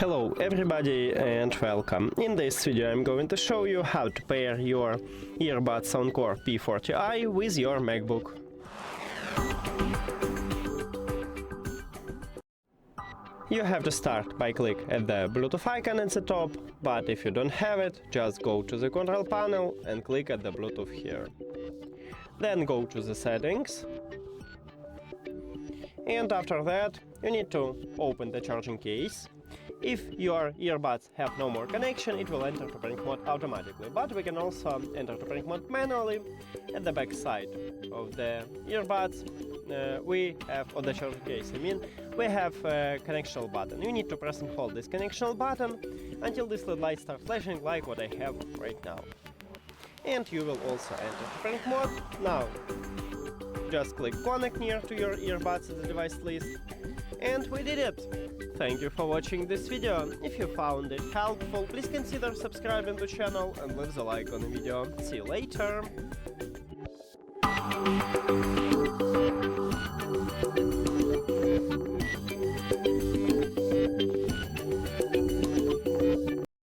Hello everybody and welcome. In this video I'm going to show you how to pair your earbuds SOUNDCORE P40i with your MacBook. You have to start by click at the Bluetooth icon at the top, but if you don't have it, just go to the control panel and click at the Bluetooth here. Then go to the settings, and after that you need to open the charging case. If your earbuds have no more connection, it will enter to prank mode automatically, but we can also enter to prank mode manually. At the back side of the earbuds we have, on the charging case we have a connection button. You need to press and hold this connection button until this LED light starts flashing like what I have right now. And you will also enter to prank mode. Now just click connect near to your earbuds at the device list, and we did it! Thank you for watching this video. If you found it helpful, please consider subscribing to the channel and leave a like on the video. See you later!